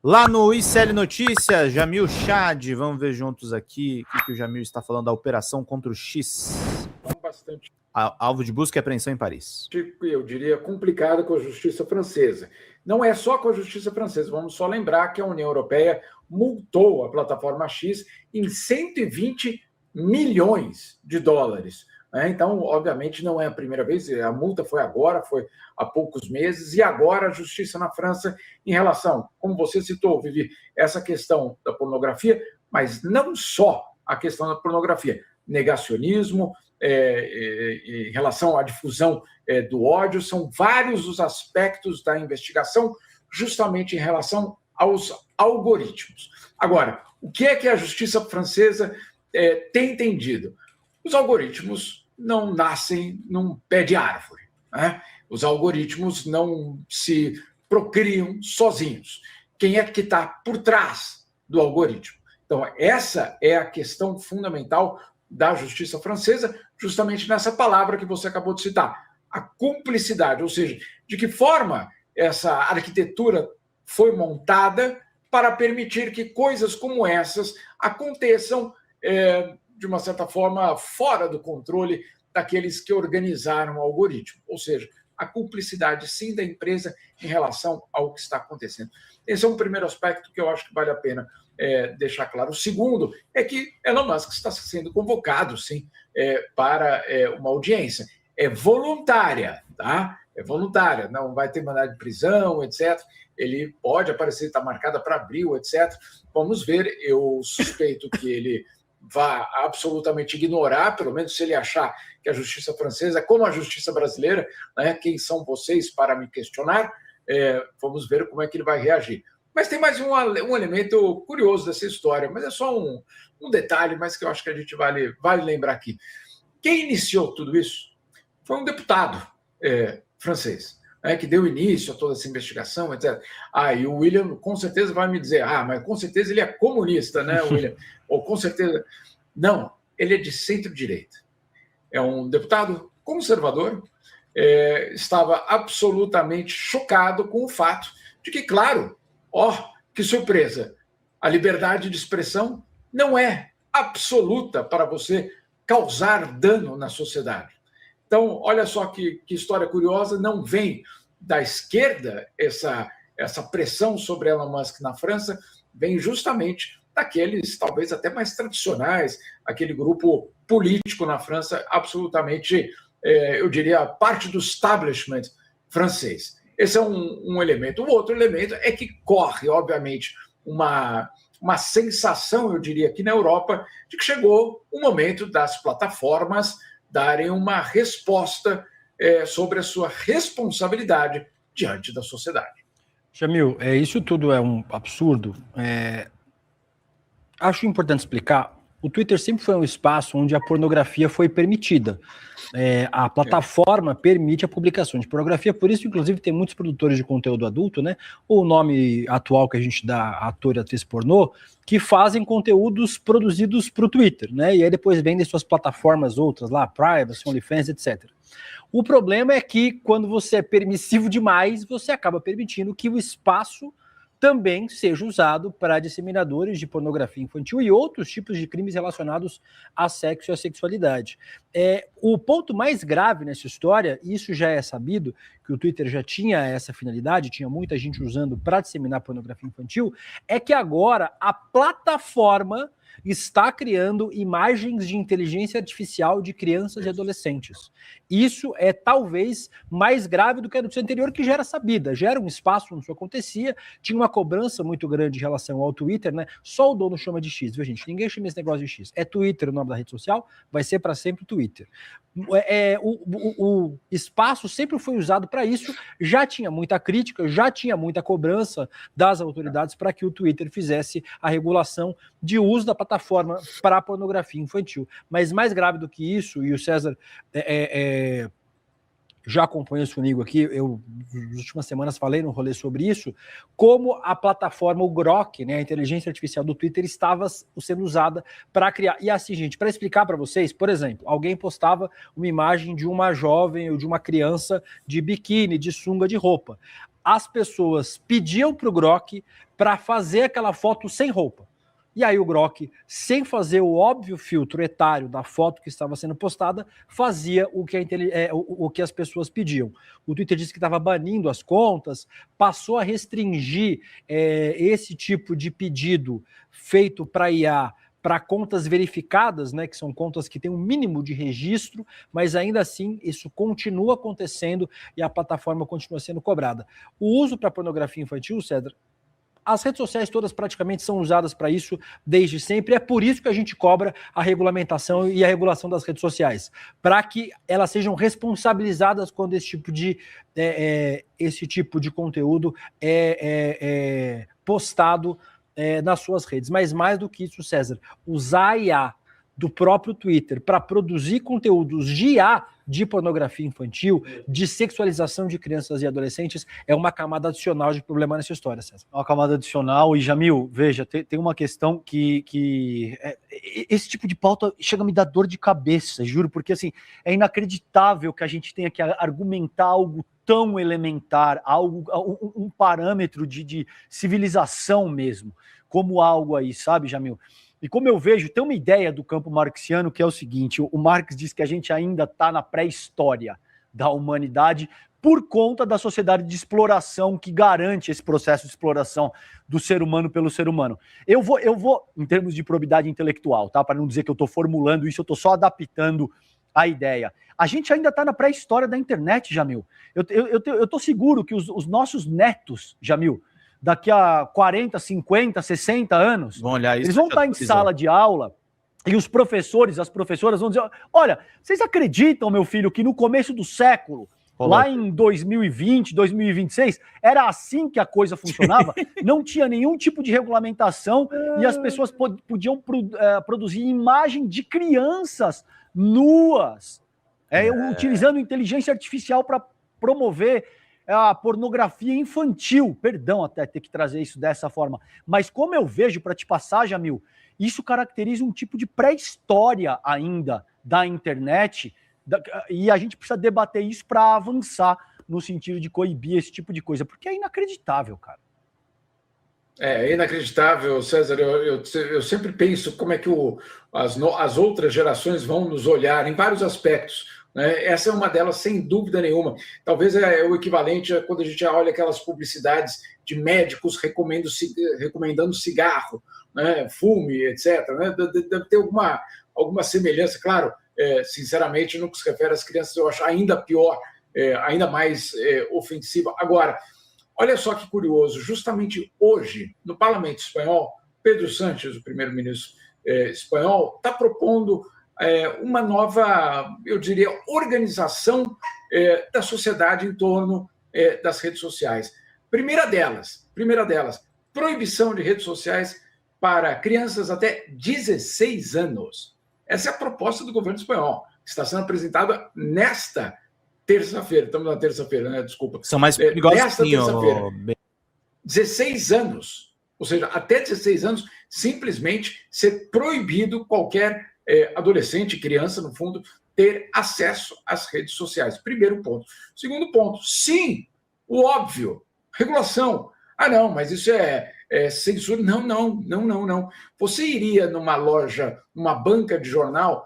Lá no ICL Notícias, Jamil Chad, vamos ver juntos aqui o que o Jamil está falando da operação contra o X. Bastante. Alvo de busca e apreensão em Paris. Eu diria complicado com a justiça francesa. Não é só com a justiça francesa, vamos só lembrar que a União Europeia multou a plataforma X em 120 milhões de dólares. Então, obviamente, não é a primeira vez, a multa foi agora, foi há poucos meses, e agora a justiça na França em relação, como você citou, Vivi, essa questão da pornografia, mas não só a questão da pornografia, negacionismo, em relação à difusão do ódio, são vários os aspectos da investigação, justamente em relação aos algoritmos. Agora, o que é que a justiça francesa tem entendido? Os algoritmos não nascem num pé de árvore, né? Os algoritmos não se procriam sozinhos. Quem é que está por trás do algoritmo? Então, essa é a questão fundamental da justiça francesa, justamente nessa palavra que você acabou de citar, a cumplicidade, ou seja, de que forma essa arquitetura foi montada para permitir que coisas como essas aconteçam de uma certa forma, fora do controle daqueles que organizaram o algoritmo. Ou seja, a cumplicidade, sim, da empresa em relação ao que está acontecendo. Esse é um primeiro aspecto que eu acho que vale a pena deixar claro. O segundo é que Elon Musk está sendo convocado, sim, para uma audiência. É voluntária, tá? É voluntária, não vai ter mandado de prisão, etc. Ele pode aparecer, está marcada para abril, etc. Vamos ver, eu suspeito que ele vá absolutamente ignorar, pelo menos se ele achar que a justiça francesa, como a justiça brasileira, né, quem são vocês para me questionar, vamos ver como é que ele vai reagir. Mas tem mais um elemento curioso dessa história, mas é só um detalhe, mas que eu acho que a gente vale lembrar aqui. Quem iniciou tudo isso foi um deputado francês, que deu início a toda essa investigação, etc. E o William com certeza vai me dizer, mas com certeza ele é comunista, né, William? Ou com certeza... Não, ele é de centro-direita. É um deputado conservador, estava absolutamente chocado com o fato de que, claro, que surpresa, a liberdade de expressão não é absoluta para você causar dano na sociedade. Então, olha só que história curiosa, não vem da esquerda essa pressão sobre Elon Musk na França, vem justamente daqueles, talvez até mais tradicionais, aquele grupo político na França, absolutamente, eu diria, parte do establishment francês. Esse é um elemento. O outro elemento é que corre, obviamente, uma sensação, eu diria, aqui na Europa, de que chegou o momento das plataformas darem uma resposta sobre a sua responsabilidade diante da sociedade. Jamil, isso tudo é um absurdo. Acho importante explicar, o Twitter sempre foi um espaço onde a pornografia foi permitida. A plataforma permite a publicação de pornografia, por isso, inclusive, tem muitos produtores de conteúdo adulto, né? O nome atual que a gente dá ator e atriz pornô, que fazem conteúdos produzidos para o Twitter, né? E aí depois vendem suas plataformas outras lá, Privacy, OnlyFans, etc. O problema é que quando você é permissivo demais, você acaba permitindo que o espaço também seja usado para disseminadores de pornografia infantil e outros tipos de crimes relacionados a sexo e a sexualidade. O ponto mais grave nessa história, e isso já é sabido, que o Twitter já tinha essa finalidade, tinha muita gente usando para disseminar pornografia infantil, é que agora a plataforma está criando imagens de inteligência artificial de crianças e adolescentes. Isso é talvez mais grave do que a notícia anterior, que já era sabida, já era um espaço onde isso acontecia, tinha uma cobrança muito grande em relação ao Twitter, né? Só o dono chama de X, viu, gente? Ninguém chama esse negócio de X. É Twitter o nome da rede social, vai ser para sempre Twitter. O espaço sempre foi usado para isso, já tinha muita crítica, já tinha muita cobrança das autoridades para que o Twitter fizesse a regulação de uso da plataforma para a pornografia infantil. Mas mais grave do que isso, e o César já acompanha isso comigo aqui, eu nas últimas semanas falei no rolê sobre isso, como a plataforma, o Grok, né, a inteligência artificial do Twitter, estava sendo usada para criar. E assim, gente, para explicar para vocês, por exemplo, alguém postava uma imagem de uma jovem ou de uma criança de biquíni, de sunga, de roupa. as pessoas pediam para o Grok para fazer aquela foto sem roupa. E aí o Grok, sem fazer o óbvio filtro etário da foto que estava sendo postada, fazia o que as pessoas pediam. O Twitter disse que estava banindo as contas, passou a restringir esse tipo de pedido feito para IA para contas verificadas, né, que são contas que têm um mínimo de registro, mas ainda assim isso continua acontecendo e a plataforma continua sendo cobrada. O uso para pornografia infantil, César, as redes sociais todas praticamente são usadas para isso desde sempre. É por isso que a gente cobra a regulamentação e a regulação das redes sociais, para que elas sejam responsabilizadas quando esse tipo de conteúdo é postado nas suas redes. Mas mais do que isso, César, usar a IA do próprio Twitter para produzir conteúdos de IA, de pornografia infantil, de sexualização de crianças e adolescentes, é uma camada adicional de problema nessa história, César. Uma camada adicional. E, Jamil, veja, tem uma questão que esse tipo de pauta chega a me dar dor de cabeça, juro, porque assim, é inacreditável que a gente tenha que argumentar algo tão elementar, um parâmetro de civilização mesmo, como algo aí, sabe, Jamil? E como eu vejo, tem uma ideia do campo marxiano que é o seguinte: o Marx diz que a gente ainda está na pré-história da humanidade por conta da sociedade de exploração que garante esse processo de exploração do ser humano pelo ser humano. Eu vou em termos de probidade intelectual, tá? Para não dizer que eu estou formulando isso, eu estou só adaptando a ideia. A gente ainda está na pré-história da internet, Jamil. Eu tô seguro que os nossos netos, Jamil, daqui a 40, 50, 60 anos, vão olhar isso, eles vão estar em sala de aula e os professores, as professoras vão dizer: olha, vocês acreditam, meu filho, que no começo do século, lá em 2020, 2026, era assim que a coisa funcionava? Não tinha nenhum tipo de regulamentação e as pessoas podiam produzir imagem de crianças nuas, utilizando inteligência artificial para promover a pornografia infantil. Perdão até ter que trazer isso dessa forma, mas como eu vejo, para te passar, Jamil, isso caracteriza um tipo de pré-história ainda da internet, e a gente precisa debater isso para avançar no sentido de coibir esse tipo de coisa, porque é inacreditável, cara. É inacreditável, César. Eu sempre penso como é que as outras gerações vão nos olhar em vários aspectos. Essa é uma delas, sem dúvida nenhuma. Talvez é o equivalente a quando a gente olha aquelas publicidades de médicos recomendando cigarro, né, fume, etc. Deve ter alguma semelhança. Claro, sinceramente, no que se refere às crianças, eu acho ainda pior, ainda mais ofensiva. Agora, olha só que curioso, justamente hoje, no Parlamento Espanhol, Pedro Sánchez, o primeiro-ministro espanhol, está propondo uma nova, eu diria, organização da sociedade em torno das redes sociais. Primeira delas, proibição de redes sociais para crianças até 16 anos. Essa é a proposta do governo espanhol, que está sendo apresentada nesta terça-feira. Estamos na terça-feira, né? Desculpa. São mais perigosos. Nesta terça-feira. 16 anos. Ou seja, até 16 anos, simplesmente ser proibido qualquer adolescente, criança, no fundo, ter acesso às redes sociais. Primeiro ponto. Segundo ponto, sim, o óbvio, regulação. Ah, não, mas isso é censura. Não. Você iria numa loja, numa banca de jornal,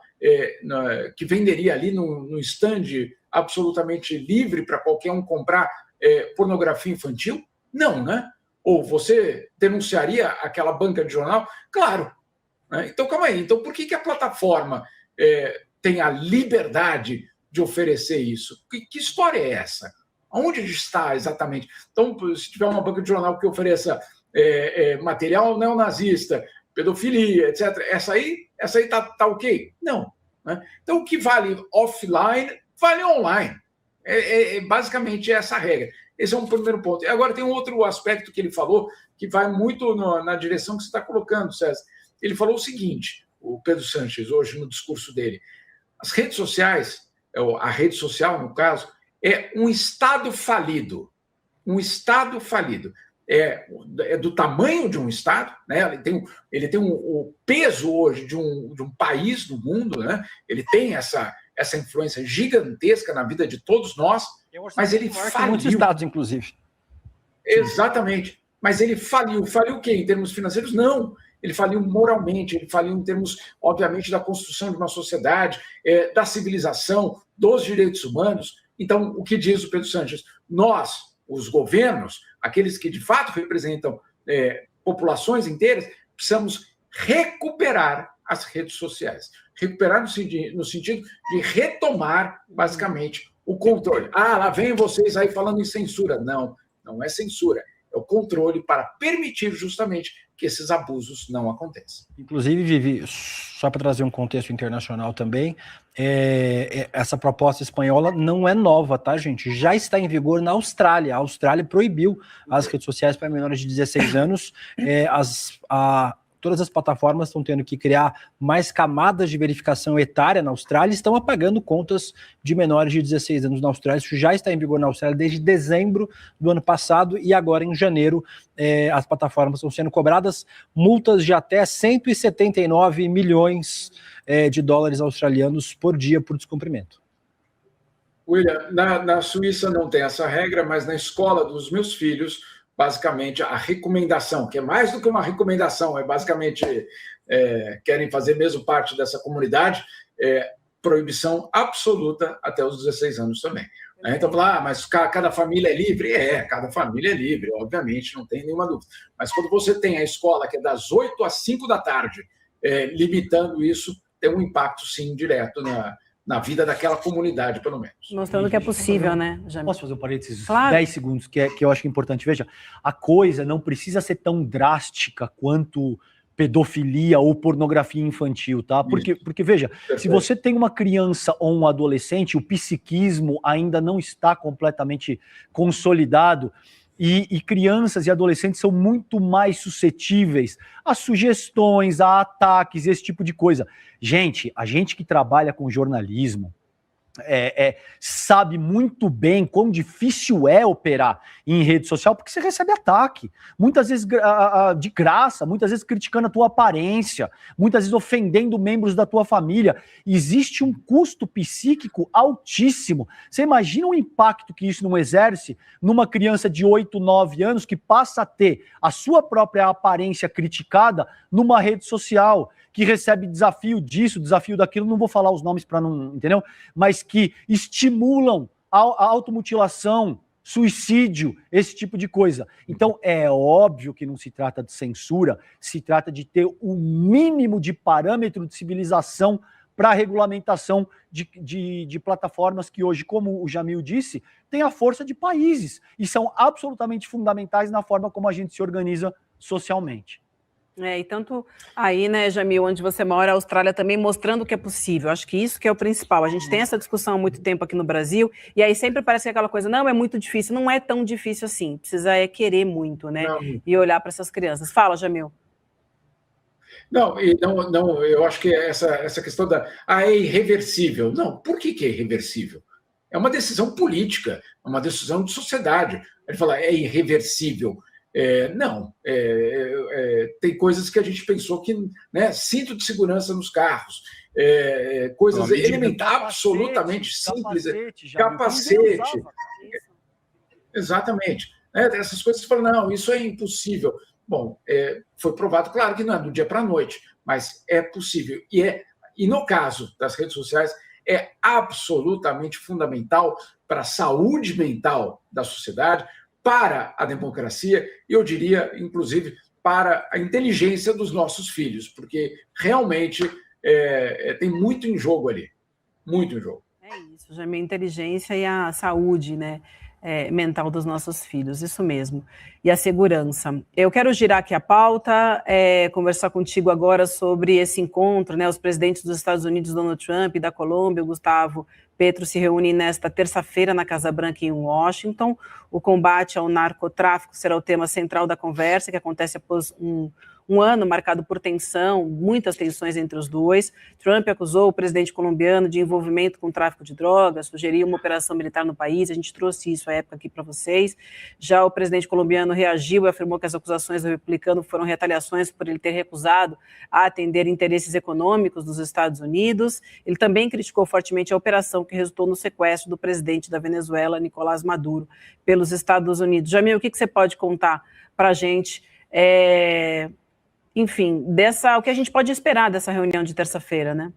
que venderia ali no stand absolutamente livre para qualquer um comprar pornografia infantil? Não, né? Ou você denunciaria aquela banca de jornal? Claro. Então, calma aí. Então, por que a plataforma tem a liberdade de oferecer isso? Que história é essa? Onde está exatamente? Então, se tiver uma banca de jornal que ofereça material neonazista, pedofilia, etc., essa aí tá ok? Não. Né? Então, o que vale offline, vale online. Basicamente essa a regra. Esse é um primeiro ponto. E agora tem um outro aspecto que ele falou, que vai muito na direção que você está colocando, César. Ele falou o seguinte, o Pedro Sánchez, hoje no discurso dele: as redes sociais, a rede social, no caso, é um Estado falido. Um Estado falido. É do tamanho de um Estado, né? Ele tem o peso hoje de um país no mundo, né? Ele tem essa influência gigantesca na vida de todos nós, mas ele faliu. Muitos estados, inclusive. Exatamente. Mas ele faliu. Faliu o quê? Em termos financeiros? Não. Ele faliu moralmente, ele faliu em termos, obviamente, da construção de uma sociedade, da civilização, dos direitos humanos. Então, o que diz o Pedro Sánchez? Nós, os governos, aqueles que de fato representam populações inteiras, precisamos recuperar as redes sociais. Recuperar no sentido de retomar, basicamente, o controle. Lá vem vocês aí falando em censura. Não, não é censura. É o controle para permitir justamente que esses abusos não aconteçam. Inclusive, Vivi, só para trazer um contexto internacional também, essa proposta espanhola não é nova, tá, gente? Já está em vigor na Austrália. A Austrália proibiu as redes sociais para menores de 16 anos. Todas as plataformas estão tendo que criar mais camadas de verificação etária na Austrália e estão apagando contas de menores de 16 anos na Austrália. Isso já está em vigor na Austrália desde dezembro do ano passado e agora em janeiro as plataformas estão sendo cobradas multas de até 179 milhões de dólares australianos por dia por descumprimento. William, na Suíça não tem essa regra, mas na escola dos meus filhos, basicamente, a recomendação, que é mais do que uma recomendação, basicamente querem fazer mesmo parte dessa comunidade, proibição absoluta até os 16 anos também. Então, falar, mas cada família é livre? Cada família é livre, obviamente, não tem nenhuma dúvida. Mas quando você tem a escola que é das 8 às 5 da tarde, limitando isso, tem um impacto, sim, direto na vida daquela comunidade, pelo menos. Mostrando que é possível, né, Jamil? Posso fazer um parênteses? Claro. 10 segundos, que eu acho importante. Veja, a coisa não precisa ser tão drástica quanto pedofilia ou pornografia infantil, tá? Porque veja, perfeito. Se você tem uma criança ou um adolescente, o psiquismo ainda não está completamente consolidado, e crianças e adolescentes são muito mais suscetíveis a sugestões, a ataques, esse tipo de coisa. Gente, a gente que trabalha com jornalismo sabe muito bem quão difícil é operar em rede social, porque você recebe ataque, muitas vezes de graça, muitas vezes criticando a tua aparência, muitas vezes ofendendo membros da tua família. Existe um custo psíquico altíssimo. Você imagina o impacto que isso não exerce numa criança de 8, 9 anos que passa a ter a sua própria aparência criticada numa rede social, que recebe desafio disso, desafio daquilo, não vou falar os nomes para não, entendeu? Mas que estimulam a automutilação, suicídio, esse tipo de coisa. Então, é óbvio que não se trata de censura, se trata de ter o mínimo de parâmetro de civilização para a regulamentação de plataformas que hoje, como o Jamil disse, têm a força de países e são absolutamente fundamentais na forma como a gente se organiza socialmente. E tanto aí, né, Jamil, onde você mora, a Austrália também mostrando que é possível. Acho que isso que é o principal. A gente tem essa discussão há muito tempo aqui no Brasil, e aí sempre parece aquela coisa, não, é muito difícil. Não é tão difícil assim. Precisa querer muito, né? Não. E olhar para essas crianças. Fala, Jamil. Não, eu acho que essa questão é irreversível. Não, por que é irreversível? É uma decisão política, é uma decisão de sociedade. Ele fala, é irreversível. Tem coisas que a gente pensou que, né, cinto de segurança nos carros, coisas elementares, absolutamente simples, capacete. Exatamente. Essas coisas que falam, não, isso é impossível. Bom, foi provado, claro que não é do dia para a noite, mas é possível. E no caso das redes sociais, é absolutamente fundamental para a saúde mental da sociedade, para a democracia e, eu diria, inclusive, para a inteligência dos nossos filhos, porque realmente tem muito em jogo ali, muito em jogo. É isso, já a inteligência e a saúde, né, mental dos nossos filhos, isso mesmo, e a segurança. Eu quero girar aqui a pauta, conversar contigo agora sobre esse encontro, né, os presidentes dos Estados Unidos, Donald Trump, e da Colômbia, Gustavo Petro, se reúnem nesta terça-feira na Casa Branca em Washington. O combate ao narcotráfico será o tema central da conversa, que acontece após um ano marcado por tensão, muitas tensões entre os dois. Trump acusou o presidente colombiano de envolvimento com o tráfico de drogas, sugeriu uma operação militar no país, a gente trouxe isso à época aqui para vocês. Já o presidente colombiano reagiu e afirmou que as acusações do republicano foram retaliações por ele ter recusado a atender interesses econômicos dos Estados Unidos. Ele também criticou fortemente a operação que resultou no sequestro do presidente da Venezuela, Nicolás Maduro, pelos Estados Unidos. Jamil, o que você pode contar para a gente, enfim, o que a gente pode esperar dessa reunião de terça-feira, né?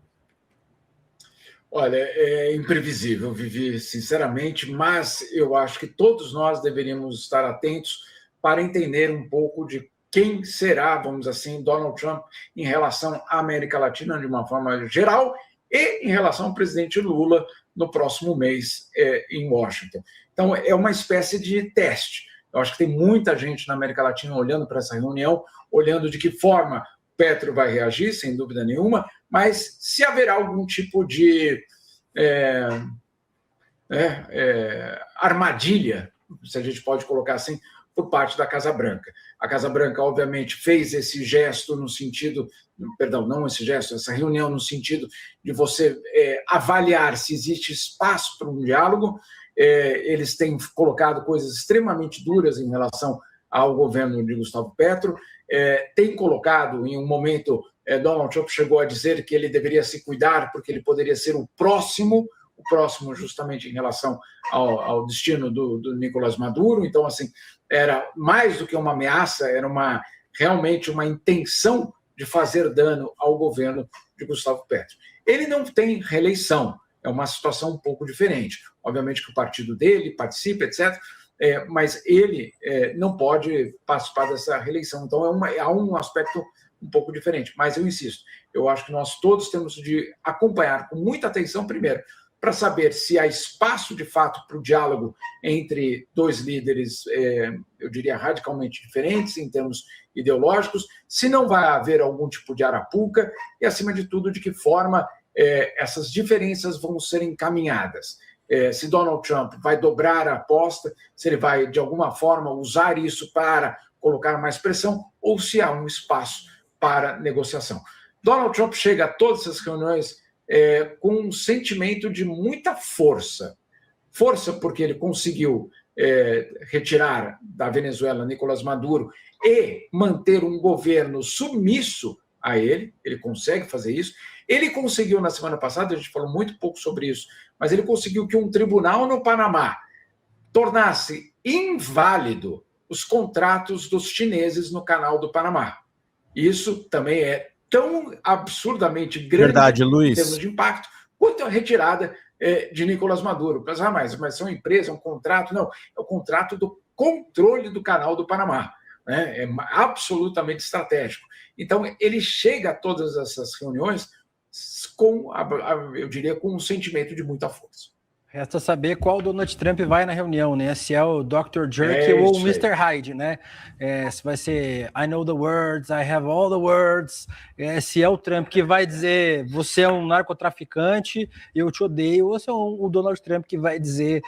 Olha, é imprevisível, Vivi, sinceramente, mas eu acho que todos nós deveríamos estar atentos para entender um pouco de quem será, vamos dizer assim, Donald Trump em relação à América Latina de uma forma geral e em relação ao presidente Lula no próximo mês em Washington. Então, é uma espécie de teste. Eu acho que tem muita gente na América Latina olhando para essa reunião, olhando de que forma Petro vai reagir, sem dúvida nenhuma, mas se haverá algum tipo de armadilha, se a gente pode colocar assim, por parte da Casa Branca. A Casa Branca, obviamente, fez esse gesto no sentido, perdão, não esse gesto, essa reunião no sentido de você avaliar se existe espaço para um diálogo. Eles têm colocado coisas extremamente duras em relação ao governo de Gustavo Petro, tem colocado em um momento, Donald Trump chegou a dizer que ele deveria se cuidar porque ele poderia ser o próximo justamente em relação ao destino do Nicolás Maduro. Então, assim, era mais do que uma ameaça, era realmente uma intenção de fazer dano ao governo de Gustavo Petro. Ele não tem reeleição, é uma situação um pouco diferente. Obviamente que o partido dele participa, etc., mas ele não pode participar dessa reeleição. Então, há um aspecto um pouco diferente. Mas eu insisto, eu acho que nós todos temos de acompanhar com muita atenção, primeiro, para saber se há espaço, de fato, para o diálogo entre dois líderes, eu diria, radicalmente diferentes em termos ideológicos, se não vai haver algum tipo de arapuca e, acima de tudo, de que forma essas diferenças vão ser encaminhadas. Se Donald Trump vai dobrar a aposta, se ele vai, de alguma forma, usar isso para colocar mais pressão ou se há um espaço para negociação. Donald Trump chega a todas essas reuniões com um sentimento de muita força. Força porque ele conseguiu retirar da Venezuela Nicolás Maduro e manter um governo submisso a ele consegue fazer isso. Ele conseguiu, na semana passada, a gente falou muito pouco sobre isso, mas ele conseguiu que um tribunal no Panamá tornasse inválido os contratos dos chineses no Canal do Panamá. Isso também é tão absurdamente grande, verdade, Luiz, em termos de impacto, quanto a retirada de Nicolás Maduro. Mas são empresas, é um contrato? Não, é o contrato do controle do Canal do Panamá. Né? É absolutamente estratégico. Então, ele chega a todas essas reuniões com, eu diria, com um sentimento de muita força. Resta saber qual Donald Trump vai na reunião, né? Se é o Dr. Jerk ou o Mr. Hyde, né? Se vai ser I know the words, I have all the words. Se é o Trump que vai dizer você é um narcotraficante, eu te odeio, ou se é o Donald Trump que vai dizer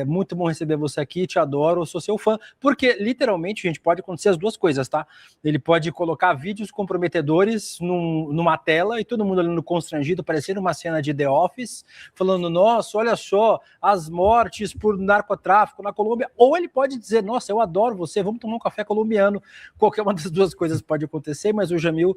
muito bom receber você aqui, te adoro, eu sou seu fã. Porque, literalmente, gente, pode acontecer as duas coisas, tá? Ele pode colocar vídeos comprometedores numa tela e todo mundo olhando constrangido, parecendo uma cena de The Office, falando, nossa, olha só, as mortes por narcotráfico na Colômbia, ou ele pode dizer, nossa, eu adoro você, vamos tomar um café colombiano. Qualquer uma das duas coisas pode acontecer, mas o Jamil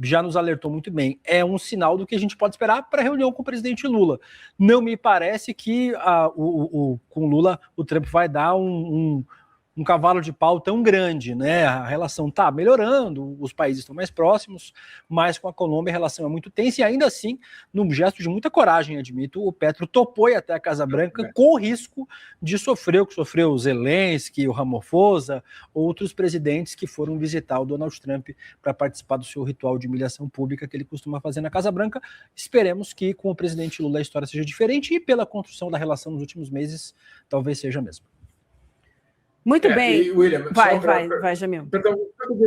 já nos alertou muito bem. É um sinal do que a gente pode esperar para a reunião com o presidente Lula. Não me parece que com Lula o Trump vai dar um cavalo de pau tão grande, né? A relação está melhorando, os países estão mais próximos, mas com a Colômbia a relação é muito tensa e ainda assim, num gesto de muita coragem, admito, o Petro topou ir até a Casa Branca com o risco de sofrer o que sofreu o Zelensky, o Ramaphosa, outros presidentes que foram visitar o Donald Trump para participar do seu ritual de humilhação pública que ele costuma fazer na Casa Branca. Esperemos que com o presidente Lula a história seja diferente e pela construção da relação nos últimos meses, talvez seja mesmo. Muito bem. William, vai, Jamil. Perdão,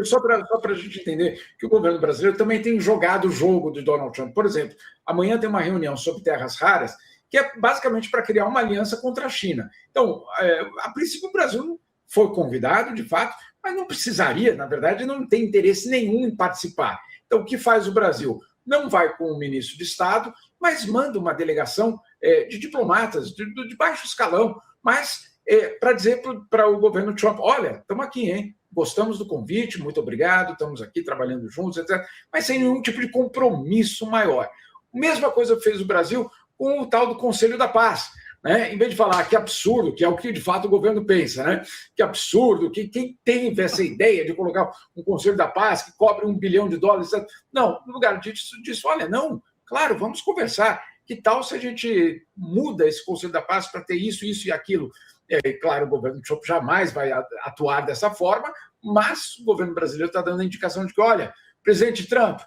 só para a gente entender que o governo brasileiro também tem jogado o jogo de Donald Trump. Por exemplo, amanhã tem uma reunião sobre terras raras, que é basicamente para criar uma aliança contra a China. Então, a princípio, o Brasil foi convidado, de fato, mas não precisaria, na verdade, não tem interesse nenhum em participar. Então, o que faz o Brasil? Não vai com o ministro de Estado, mas manda uma delegação de diplomatas de baixo escalão, mas para dizer para o governo Trump, olha, estamos aqui, hein? Gostamos do convite, muito obrigado, estamos aqui trabalhando juntos, etc., mas sem nenhum tipo de compromisso maior. Mesma coisa fez o Brasil com o tal do Conselho da Paz. Né? Em vez de falar que absurdo, que é o que de fato o governo pensa, né? Que absurdo, que quem teve essa ideia de colocar um Conselho da Paz que cobre $1 bilhão, etc. Não, no lugar disso, olha, não, claro, vamos conversar. Que tal se a gente muda esse Conselho da Paz para ter isso, isso e aquilo? Claro, o governo Trump jamais vai atuar dessa forma, mas o governo brasileiro está dando a indicação de que, olha, presidente Trump,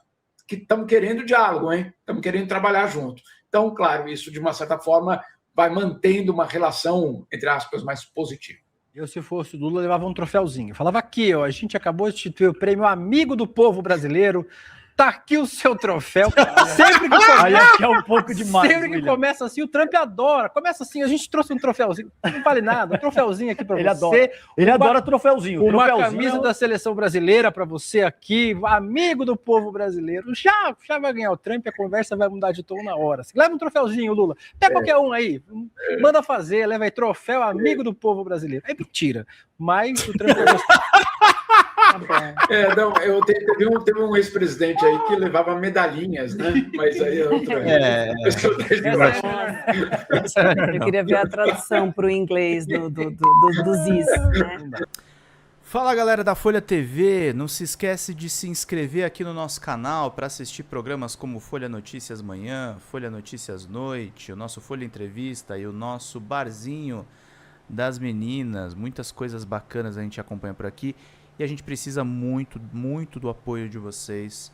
que estamos querendo diálogo, hein? Estamos querendo trabalhar junto. Então, claro, isso de uma certa forma vai mantendo uma relação, entre aspas, mais positiva. Eu, se fosse o Lula, levava um troféuzinho. Eu falava aqui, ó, a gente acabou de instituir o prêmio Amigo do Povo Brasileiro. Tá aqui o seu troféu. Sempre que começa, Aí acho que é um pouco demais. sempre que começa assim, o Trump adora. Começa assim, a gente trouxe um troféuzinho. Não vale nada, um troféuzinho aqui pra Ele você. adora. Ele adora troféuzinho. Uma Troféuzinho camisa da seleção brasileira pra você aqui, amigo do povo brasileiro. Já vai ganhar o Trump, a conversa vai mudar de tom na hora. Leva um troféuzinho, Lula. Pega qualquer um aí. Manda fazer, leva aí troféu amigo do povo brasileiro. É mentira. Mas o Trump vai gostar. Teve um ex-presidente aí que levava medalhinhas, né? Mas aí é outra. Eu queria ver a tradução para o inglês dos is, né? Fala galera da Folha TV, não se esquece de se inscrever aqui no nosso canal para assistir programas como Folha Notícias Manhã, Folha Notícias Noite, o nosso Folha Entrevista e o nosso Barzinho das Meninas. Muitas coisas bacanas a gente acompanha por aqui e a gente precisa muito, muito do apoio de vocês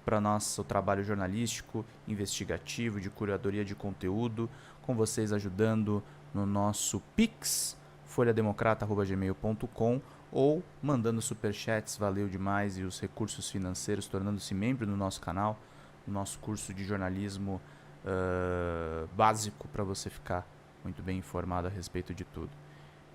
para nosso trabalho jornalístico, investigativo, de curadoria de conteúdo, com vocês ajudando no nosso Pix, folhademocrata@gmail.com, ou mandando superchats, valeu demais, e os recursos financeiros, tornando-se membro do nosso canal, no nosso curso de jornalismo básico, para você ficar muito bem informado a respeito de tudo.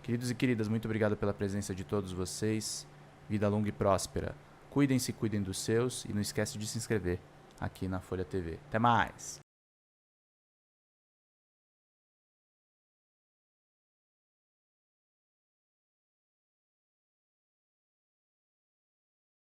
Queridos e queridas, muito obrigado pela presença de todos vocês. Vida longa e próspera. Cuidem-se, cuidem dos seus, e não esquece de se inscrever aqui na Folha TV. Até mais!